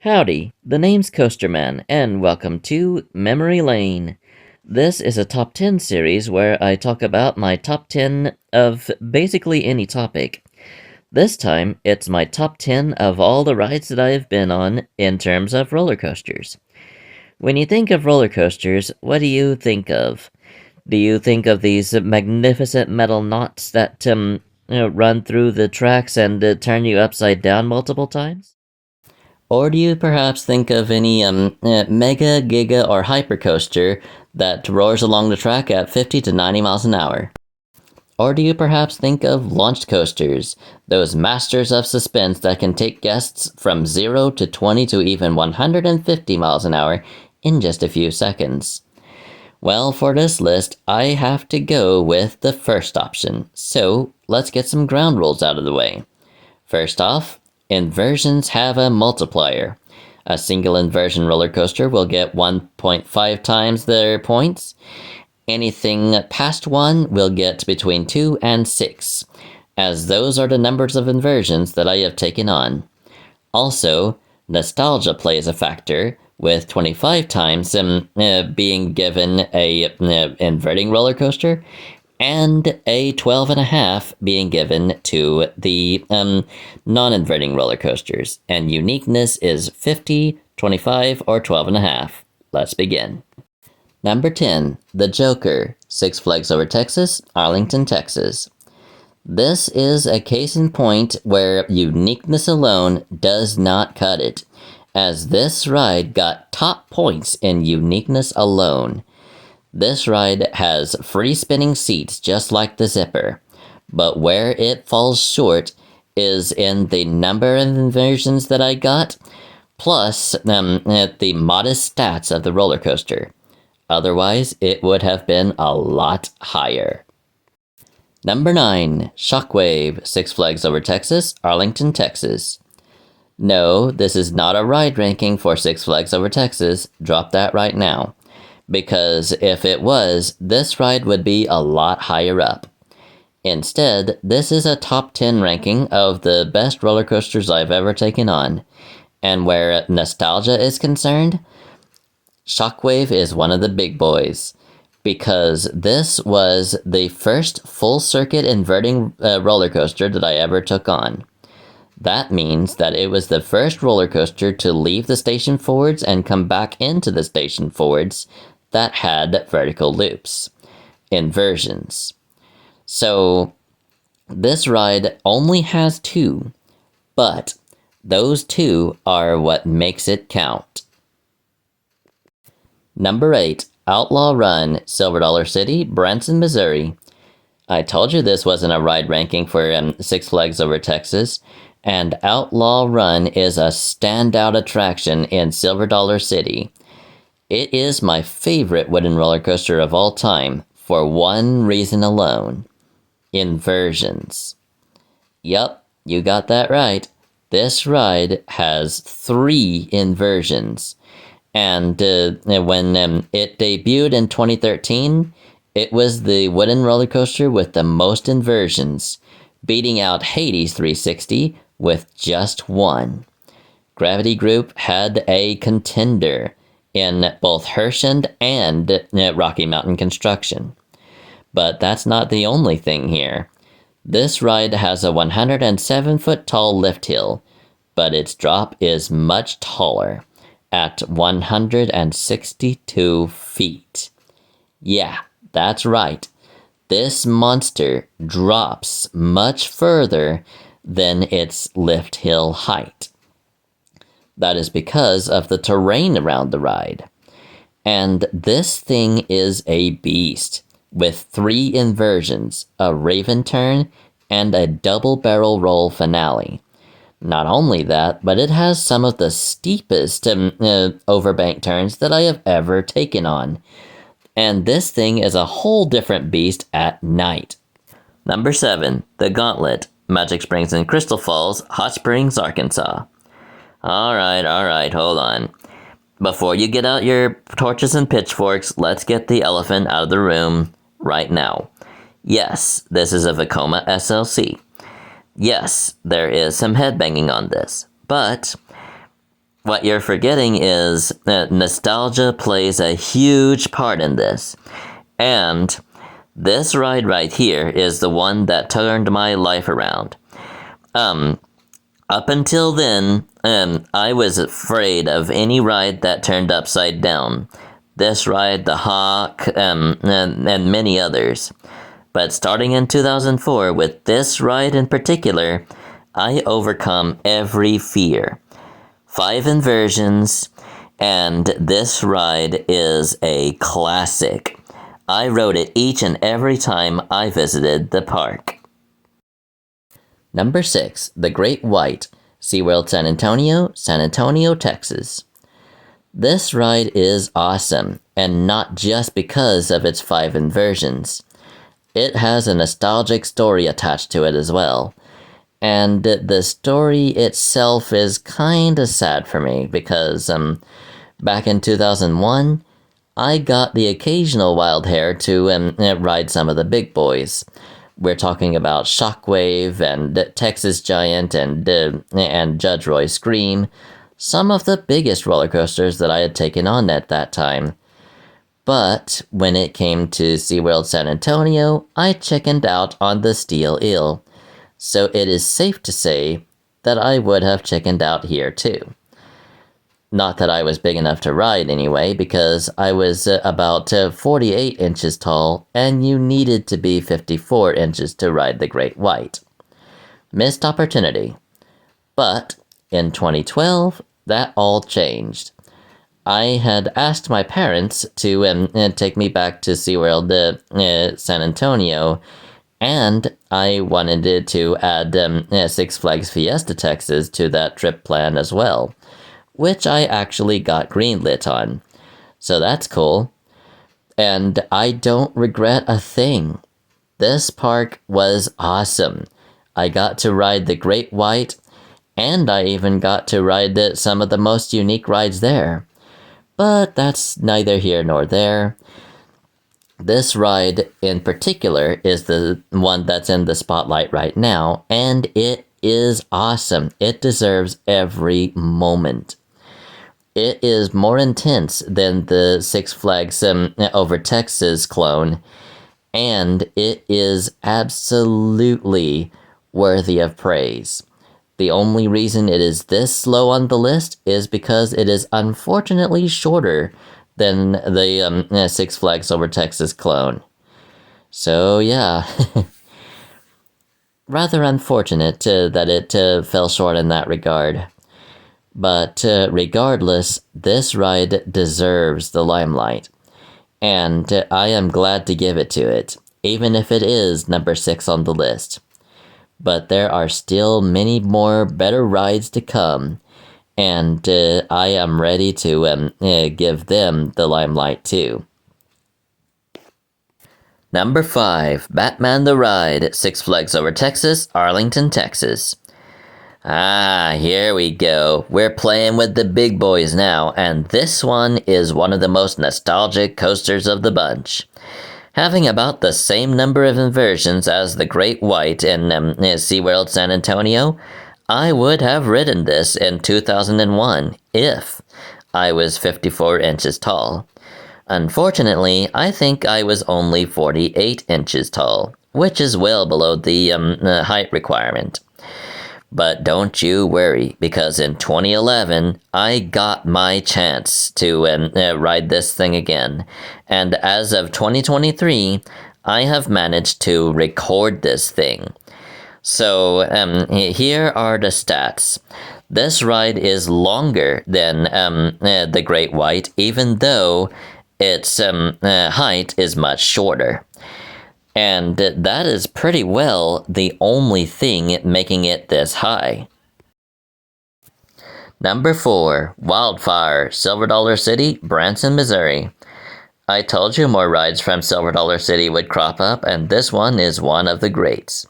Howdy, the name's Coasterman, and welcome to Memory Lane. This is a top 10 series where I talk about my top 10 of basically any topic. This time, it's my top 10 of all the rides that I have been on in terms of roller coasters. When you think of roller coasters, what do you think of? Do you think of these magnificent metal knots that run through the tracks and turn you upside down multiple times? Or do you perhaps think of any mega, giga, or hypercoaster that roars along the track at 50 to 90 miles an hour? Or do you perhaps think of launched coasters, those masters of suspense that can take guests from 0 to 20 to even 150 miles an hour in just a few seconds? Well, for this list, I have to go with the first option, so let's get some ground rules out of the way. First off, inversions have a multiplier. A single inversion roller coaster will get 1.5 times their points. Anything past 1 will get between 2 and 6, as those are the numbers of inversions that I have taken on. Also, nostalgia plays a factor, with 25 times being given a inverting roller coaster, and a 12.5 being given to the non-inverting roller coasters, and uniqueness is 50, 25, or 12.5. Let's begin. Number 10, The Joker, Six Flags Over Texas, Arlington, Texas. This is a case in point where uniqueness alone does not cut it, as this ride got top points in uniqueness alone. This ride has free spinning seats just like the Zipper, but where it falls short is in the number of inversions that I got, plus the modest stats of the roller coaster. Otherwise, it would have been a lot higher. Number 9, Shockwave, Six Flags Over Texas, Arlington, Texas. No, this is not a ride ranking for Six Flags Over Texas. Drop that right now. Because if it was, this ride would be a lot higher up. Instead, this is a top 10 ranking of the best roller coasters I've ever taken on. And where nostalgia is concerned, Shockwave is one of the big boys. Because this was the first full circuit inverting roller coaster that I ever took on. That means that it was the first roller coaster to leave the station forwards and come back into the station forwards that had vertical loops, inversions. So this ride only has 2, but those 2 are what makes it count. Number 8, Outlaw Run, Silver Dollar City, Branson, Missouri. I told you this wasn't a ride ranking for Six Flags Over Texas, and Outlaw Run is a standout attraction in Silver Dollar City. It is my favorite wooden roller coaster of all time for one reason alone: inversions. Yup, you got that right. This ride has 3 inversions. And when it debuted in 2013, it was the wooden roller coaster with the most inversions, beating out Hades 360 with just 1. Gravity Group had a contender in both Hershend and Rocky Mountain Construction. But that's not the only thing here. This ride has a 107-foot tall lift hill, but its drop is much taller, at 162 feet. Yeah, that's right. This monster drops much further than its lift hill height. That is because of the terrain around the ride. And this thing is a beast, with 3 inversions, a raven turn, and a double barrel roll finale. Not only that, but it has some of the steepest overbank turns that I have ever taken on. And this thing is a whole different beast at night. Number 7, The Gauntlet, Magic Springs and Crystal Falls, Hot Springs, Arkansas. Alright, hold on. Before you get out your torches and pitchforks, let's get the elephant out of the room right now. Yes, this is a Vekoma SLC. Yes, there is some headbanging on this, but What you're forgetting is that nostalgia plays a huge part in this. And this ride right here is the one that turned my life around. Up until then, I was afraid of any ride that turned upside down. This ride, the Hawk, and many others. But starting in 2004, with this ride in particular, I overcome every fear. 5 inversions, and this ride is a classic. I rode it each and every time I visited the park. Number 6, The Great White, SeaWorld San Antonio, Texas. This ride is awesome, and not just because of its 5 inversions. It has a nostalgic story attached to it as well. And the story itself is kinda sad for me because back in 2001, I got the occasional wild hair to ride some of the big boys. We're talking about Shockwave and Texas Giant and Judge Roy Scream, some of the biggest roller coasters that I had taken on at that time. But when it came to SeaWorld San Antonio, I chickened out on the Steel Eel. So it is safe to say that I would have chickened out here too. Not that I was big enough to ride anyway, because I was about 48 inches tall, and you needed to be 54 inches to ride the Great White. Missed opportunity. But in 2012, that all changed. I had asked my parents to take me back to SeaWorld San Antonio, and I wanted to add Six Flags Fiesta Texas to that trip plan as well, which I actually got greenlit on. So that's cool. And I don't regret a thing. This park was awesome. I got to ride the Great White, and I even got to ride some of the most unique rides there. But that's neither here nor there. This ride in particular is the one that's in the spotlight right now, and it is awesome. It deserves every moment. It is more intense than the Six Flags Over Texas clone, and it is absolutely worthy of praise. The only reason it is this low on the list is because it is unfortunately shorter than the Six Flags Over Texas clone. So yeah, rather unfortunate that it fell short in that regard. But regardless, this ride deserves the limelight, and I am glad to give it to it, even if it is number 6 on the list. But there are still many more better rides to come, and I am ready to give them the limelight too. Number 5, Batman the Ride, Six Flags Over Texas, Arlington, Texas. Ah, here we go. We're playing with the big boys now, and this one is one of the most nostalgic coasters of the bunch. Having about the same number of inversions as the Great White in SeaWorld San Antonio, I would have ridden this in 2001 if I was 54 inches tall. Unfortunately, I think I was only 48 inches tall, which is well below the height requirement. But don't you worry, because in 2011, I got my chance to ride this thing again. And as of 2023, I have managed to record this thing. So here are the stats. This ride is longer than the Great White, even though its height is much shorter. And that is pretty well the only thing making it this high. Number 4, Wildfire, Silver Dollar City, Branson, Missouri. I told you more rides from Silver Dollar City would crop up, and this one is one of the greats.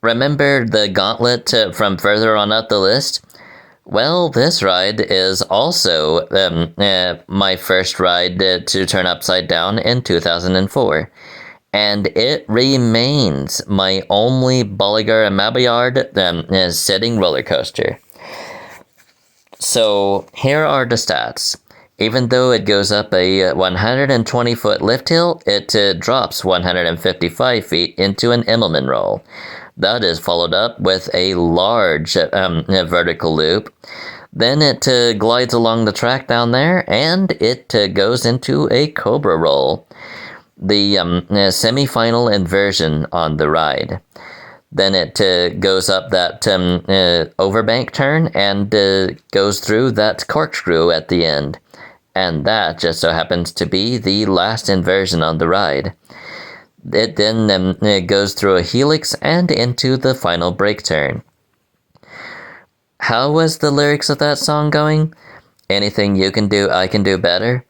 Remember the gauntlet from further on up the list? Well, this ride is also my first ride to turn upside down in 2004. And it remains my only Bolliger and Mabillard sitting roller coaster. So here are the stats. Even though it goes up a 120-foot lift hill, it drops 155 feet into an Immelman roll. That is followed up with a large vertical loop. Then it glides along the track down there, and it goes into a cobra roll, the semi-final inversion on the ride. Then it goes up that overbank turn and goes through that corkscrew at the end. And that just so happens to be the last inversion on the ride. It then goes through a helix and into the final brake turn. How was the lyrics of that song going? Anything you can do, I can do better?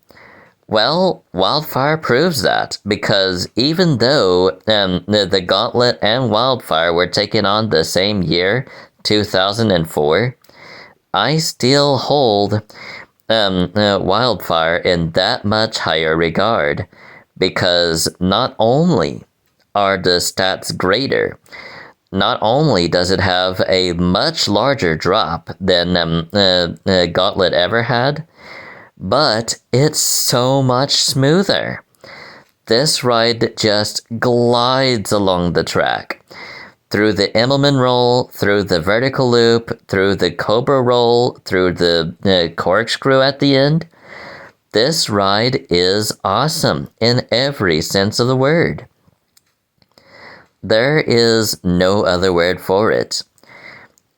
Well, Wildfire proves that, because even though the Gauntlet and Wildfire were taken on the same year, 2004, I still hold Wildfire in that much higher regard, because not only are the stats greater, not only does it have a much larger drop than Gauntlet ever had, but it's so much smoother. This ride just glides along the track. Through the Immelman roll, through the vertical loop, through the cobra roll, through the corkscrew at the end. This ride is awesome in every sense of the word. There is no other word for it.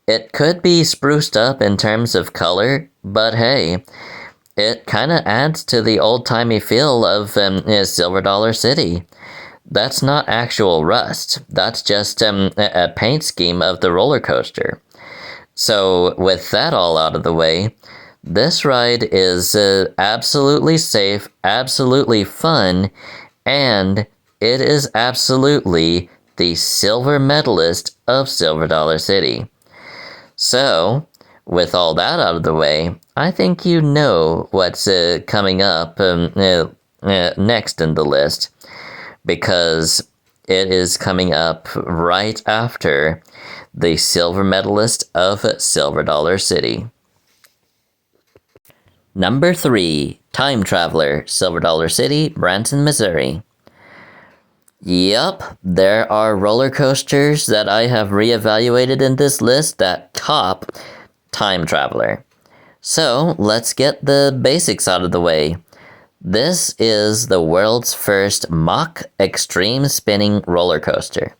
It could be spruced up in terms of color, but hey, it kind of adds to the old-timey feel of Silver Dollar City. That's not actual rust. That's just a paint scheme of the roller coaster. So with that all out of the way, this ride is absolutely safe, absolutely fun, and it is absolutely the silver medalist of Silver Dollar City. So, with all that out of the way, I think you know what's coming up next in the list, because it is coming up right after the silver medalist of Silver Dollar City. Number 3, Time Traveler, Silver Dollar City, Branson, Missouri. Yup, there are roller coasters that I have reevaluated in this list that top Time Traveler. So let's get the basics out of the way. This is the world's first mock extreme spinning roller coaster.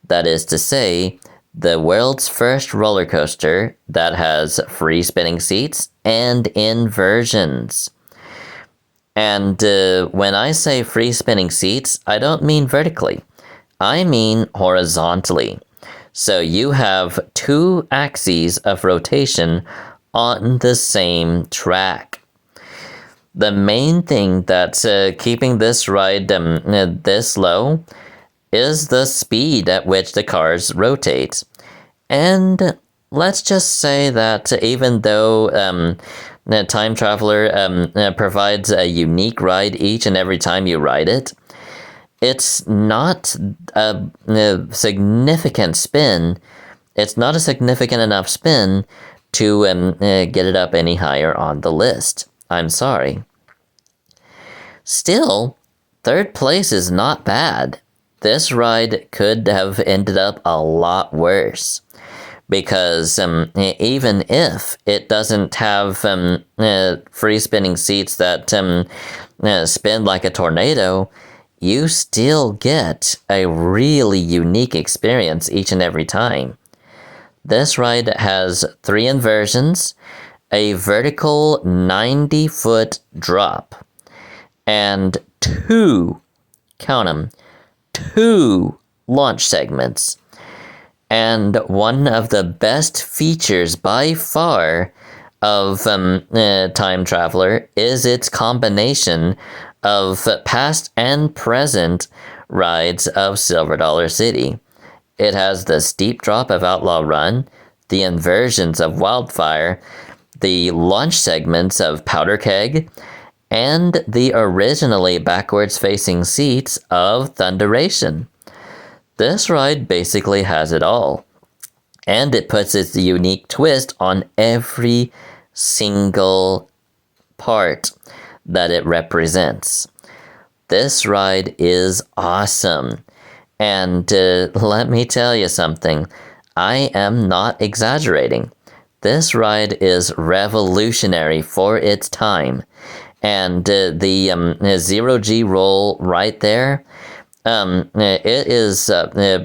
That is to say, the world's first roller coaster that has free spinning seats and inversions. And when I say free spinning seats, I don't mean vertically. I mean horizontally. So you have 2 axes of rotation on the same track. The main thing that's keeping this ride this low is the speed at which the cars rotate. And let's just say that even though Time Traveler provides a unique ride each and every time you ride it, it's not a significant spin. It's not a significant enough spin to get it up any higher on the list. I'm sorry. Still, 3rd place is not bad. This ride could have ended up a lot worse, because even if it doesn't have free spinning seats that spin like a tornado, you still get a really unique experience each and every time. This ride has 3 inversions, a vertical 90-foot drop, and 2, count them, 2 launch segments. And one of the best features by far of Time Traveler is its combination of past and present rides of Silver Dollar City. It has the steep drop of Outlaw Run, the inversions of Wildfire, the launch segments of Powder Keg, and the originally backwards-facing seats of Thunderation. This ride basically has it all, and it puts its unique twist on every single part that it represents. This ride is awesome. And let me tell you something. I am not exaggerating. This ride is revolutionary for its time. And the 0G roll right there, it is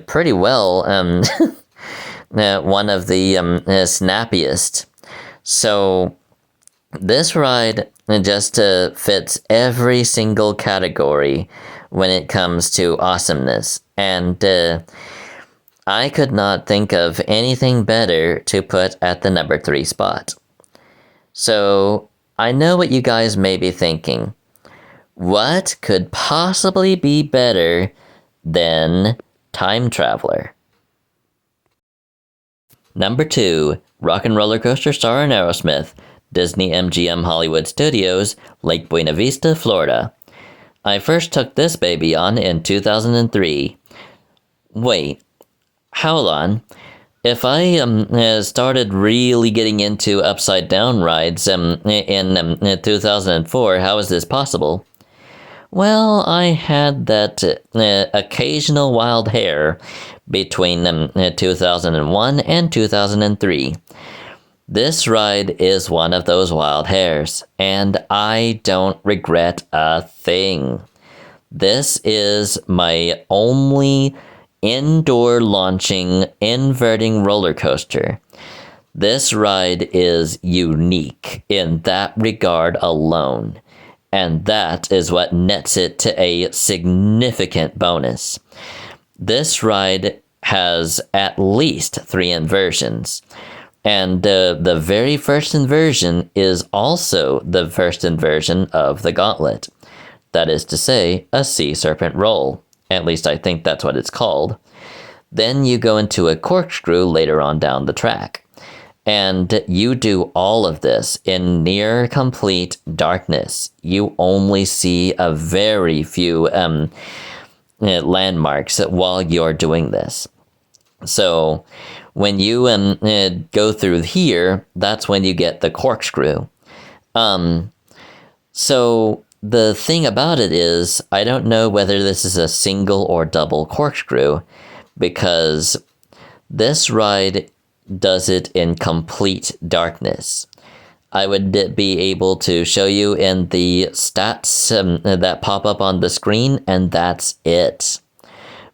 pretty well one of the snappiest. So this ride just fits every single category when it comes to awesomeness. And I could not think of anything better to put at the number 3 spot. So I know what you guys may be thinking. What could possibly be better than Time Traveler? Number 2, Rock and Roller Coaster star in Aerosmith, Disney MGM Hollywood Studios, Lake Buena Vista, Florida. I first took this baby on in 2003. Wait, hold on. If I started really getting into upside down rides in 2004, how is this possible? Well, I had that occasional wild hair between 2001 and 2003. This ride is one of those wild hairs, and I don't regret a thing. This is my only indoor launching inverting roller coaster. This ride is unique in that regard alone, and that is what nets it to a significant bonus. This ride has at least 3 inversions, and the very first inversion is also the first inversion of the gauntlet. That is to say, a sea serpent roll. At least I think that's what it's called. Then you go into a corkscrew later on down the track. And you do all of this in near complete darkness. You only see a very few landmarks while you're doing this. So when you go through here, that's when you get the corkscrew. So the thing about it is, I don't know whether this is a single or double corkscrew, because this ride does it in complete darkness. I would be able to show you in the stats that pop up on the screen, and that's it.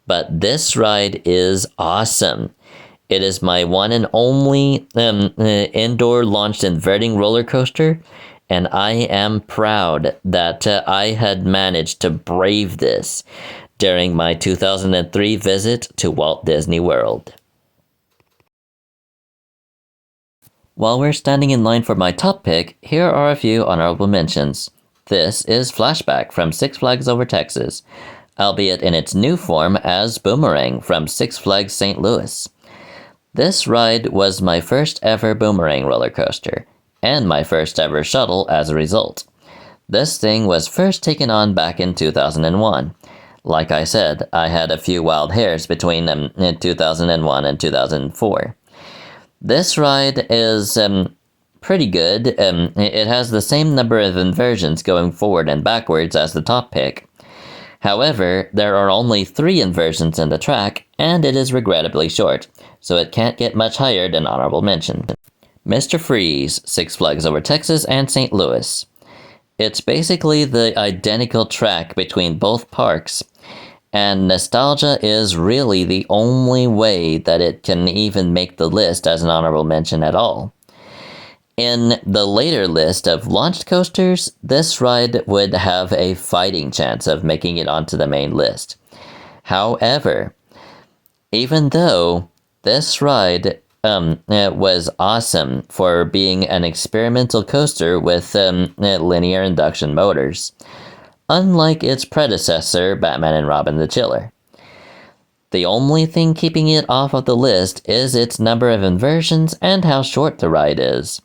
But this ride is awesome. It is my one and only indoor launched inverting roller coaster, and I am proud that I had managed to brave this during my 2003 visit to Walt Disney World. While we're standing in line for my top pick, here are a few honorable mentions. This is Flashback from Six Flags Over Texas, albeit in its new form as Boomerang from Six Flags St. Louis. This ride was my first ever Boomerang roller coaster, and my first ever shuttle as a result. This thing was first taken on back in 2001. Like I said, I had a few wild hairs between 2001 and 2004. This ride is pretty good. It has the same number of inversions going forward and backwards as the top pick. However, there are only 3 inversions in the track, and it is regrettably short, so it can't get much higher than honorable mention. Mr. Freeze, Six Flags Over Texas and St. Louis. It's basically the identical track between both parks, and Nostalgia is really the only way that it can even make the list as an honorable mention at all. In the later list of launched coasters, this ride would have a fighting chance of making it onto the main list. However, even though this ride was awesome for being an experimental coaster with linear induction motors, unlike its predecessor, Batman and Robin the Chiller. The only thing keeping it off of the list is its number of inversions and how short the ride is.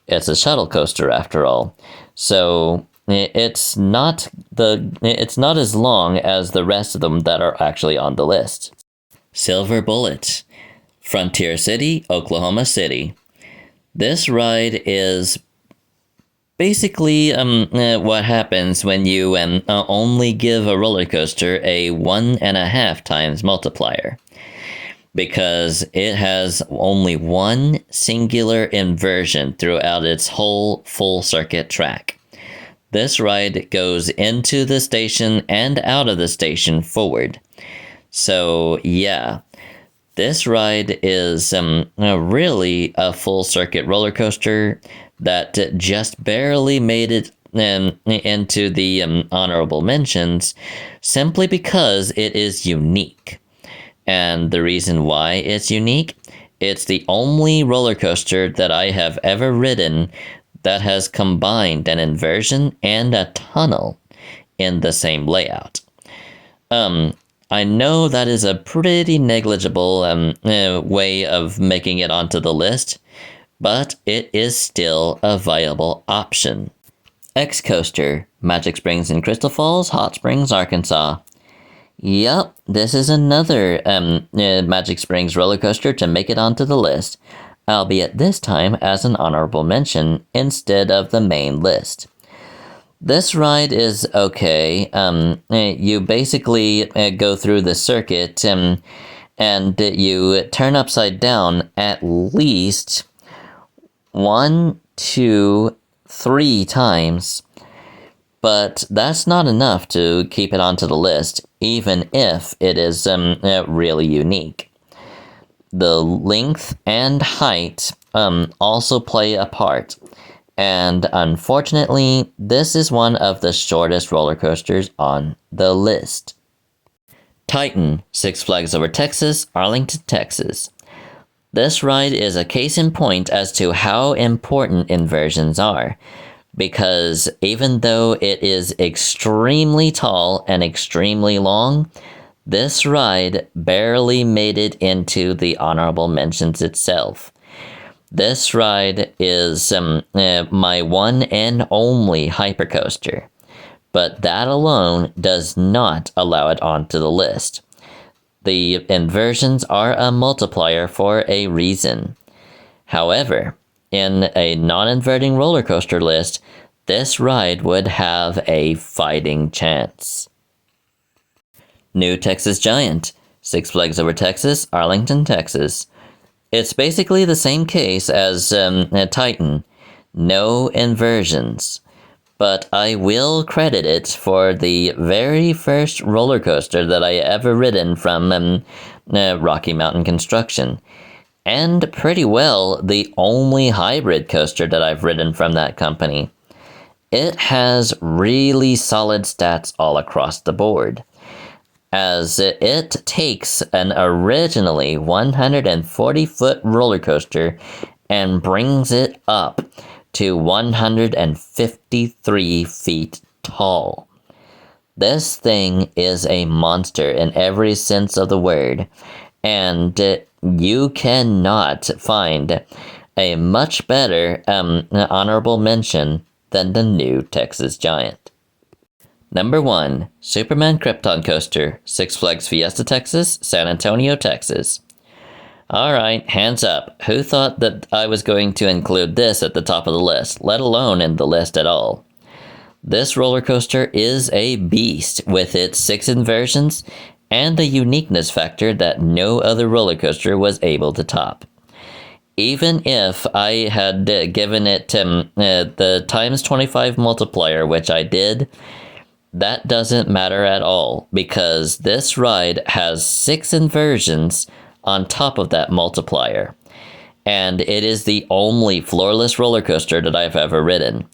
It's a shuttle coaster after all, so it's not as long as the rest of them that are actually on the list. Silver Bullet, Frontier City, Oklahoma City. This ride is Basically, what happens when you only give a roller coaster a 1.5 times multiplier? Because it has only one singular inversion throughout its whole full circuit track. This ride goes into the station and out of the station forward. So, yeah, this ride is really a full circuit roller coaster that just barely made it into the honorable mentions simply because it is unique. And the reason why it's unique, it's the only roller coaster that I have ever ridden that has combined an inversion and a tunnel in the same layout. I know that is a pretty negligible way of making it onto the list, but it is still a viable option. X Coaster, Magic Springs in Crystal Falls, Hot Springs, Arkansas. Yup, this is another Magic Springs roller coaster to make it onto the list, albeit this time as an honorable mention instead of the main list. This ride is okay. You basically go through the circuit and you turn upside down at least 1, 2, 3 times. But that's not enough to keep it onto the list, even if it is really unique. The length and height also play a part. And unfortunately, this is one of the shortest roller coasters on the list. Titan, Six Flags Over Texas, Arlington, Texas. This ride is a case in point as to how important inversions are, because even though it is extremely tall and extremely long, this ride barely made it into the honorable mentions itself. This ride is my one and only hypercoaster, but that alone does not allow it onto the list. The inversions are a multiplier for a reason. However, in a non-inverting roller coaster list, this ride would have a fighting chance. New Texas Giant, Six Flags Over Texas, Arlington, Texas. It's basically the same case as Titan, no inversions, but I will credit it for the very first roller coaster that I ever ridden from Rocky Mountain Construction, and pretty well the only hybrid coaster that I've ridden from that company. It has really solid stats all across the board, as it takes an originally 140-foot roller coaster and brings it up to 153 feet tall. This thing is a monster in every sense of the word, and you cannot find a much better honorable mention than the new Texas Giant. Number 1, Superman Krypton Coaster, Six Flags Fiesta, Texas, San Antonio, Texas. Alright, hands up. Who thought that I was going to include this at the top of the list, let alone in the list at all? This roller coaster is a beast with its 6 inversions and a uniqueness factor that no other roller coaster was able to top. Even if I had given it the times 25 multiplier, which I did, that doesn't matter at all, because this ride has 6 inversions on top of that multiplier. And it is the only floorless roller coaster that I've ever ridden.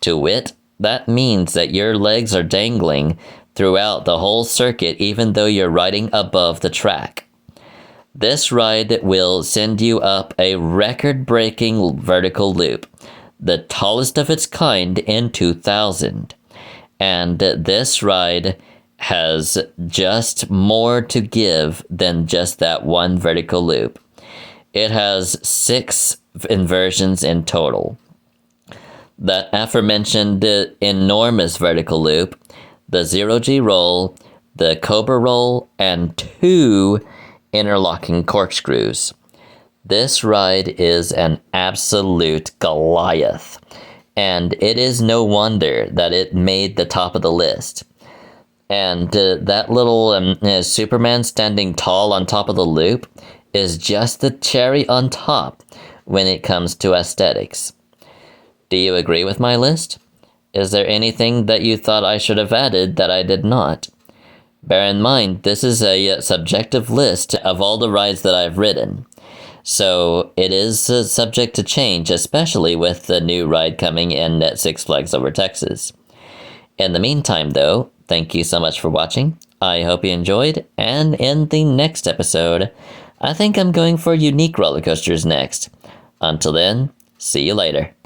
To wit, that means that your legs are dangling throughout the whole circuit even though you're riding above the track. This ride will send you up a record-breaking vertical loop, the tallest of its kind in 2000. And this ride has just more to give than just that one vertical loop. It has 6 inversions in total. That aforementioned enormous vertical loop, the 0G roll, the Cobra roll, and 2 interlocking corkscrews. This ride is an absolute Goliath. And it is no wonder that it made the top of the list. And that little Superman standing tall on top of the loop is just the cherry on top when it comes to aesthetics. Do you agree with my list? Is there anything that you thought I should have added that I did not? Bear in mind, this is a subjective list of all the rides that I've ridden. So it is subject to change, especially with the new ride coming in at Six Flags Over Texas. In the meantime, though, thank you so much for watching. I hope you enjoyed, and in the next episode, I think I'm going for unique roller coasters next. Until then, see you later.